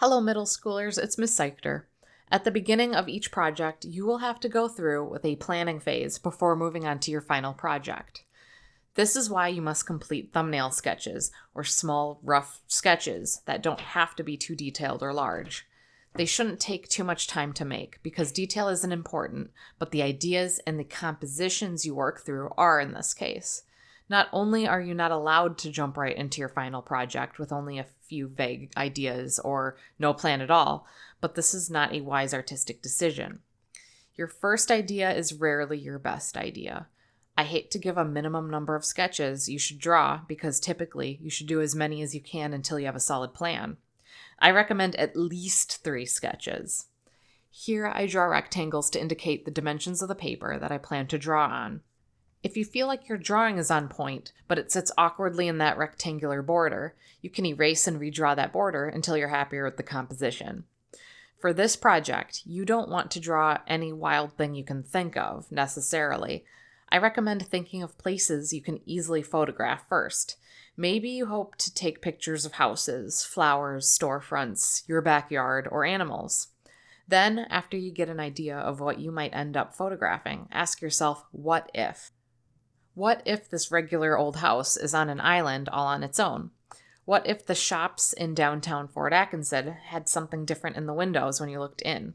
Hello, middle schoolers, it's Miss Seichter. At the beginning of each project, you will have to go through with a planning phase before moving on to your final project. This is why you must complete thumbnail sketches, or small, rough sketches that don't have to be too detailed or large. They shouldn't take too much time to make, because detail isn't important, but the ideas and the compositions you work through are in this case. Not only are you not allowed to jump right into your final project with only a few vague ideas or no plan at all, but this is not a wise artistic decision. Your first idea is rarely your best idea. I hate to give a minimum number of sketches you should draw because typically you should do as many as you can until you have a solid plan. I recommend at least 3 sketches. Here I draw rectangles to indicate the dimensions of the paper that I plan to draw on. If you feel like your drawing is on point, but it sits awkwardly in that rectangular border, you can erase and redraw that border until you're happier with the composition. For this project, you don't want to draw any wild thing you can think of, necessarily. I recommend thinking of places you can easily photograph first. Maybe you hope to take pictures of houses, flowers, storefronts, your backyard, or animals. Then, after you get an idea of what you might end up photographing, ask yourself, what if? What if this regular old house is on an island all on its own? What if the shops in downtown Fort Atkinson had something different in the windows when you looked in?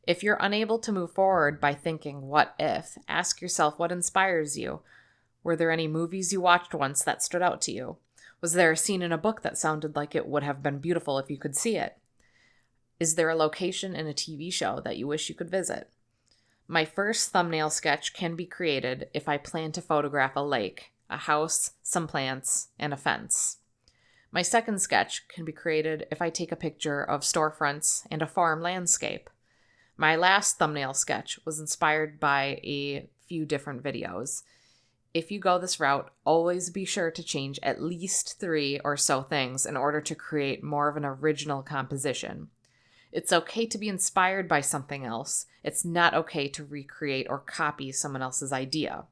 If you're unable to move forward by thinking, what if, ask yourself what inspires you. Were there any movies you watched once that stood out to you? Was there a scene in a book that sounded like it would have been beautiful if you could see it? Is there a location in a TV show that you wish you could visit? My first thumbnail sketch can be created if I plan to photograph a lake, a house, some plants, and a fence. My second sketch can be created if I take a picture of storefronts and a farm landscape. My last thumbnail sketch was inspired by a few different videos. If you go this route, always be sure to change at least 3 or so things in order to create more of an original composition. It's okay to be inspired by something else. It's not okay to recreate or copy someone else's idea.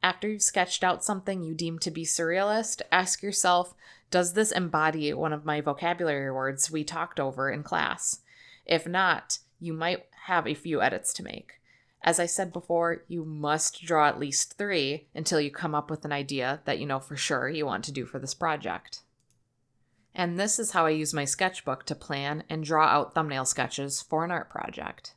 After you've sketched out something you deem to be surrealist, ask yourself, does this embody one of my vocabulary words we talked over in class? If not, you might have a few edits to make. As I said before, you must draw at least 3 until you come up with an idea that you know for sure you want to do for this project. And this is how I use my sketchbook to plan and draw out thumbnail sketches for an art project.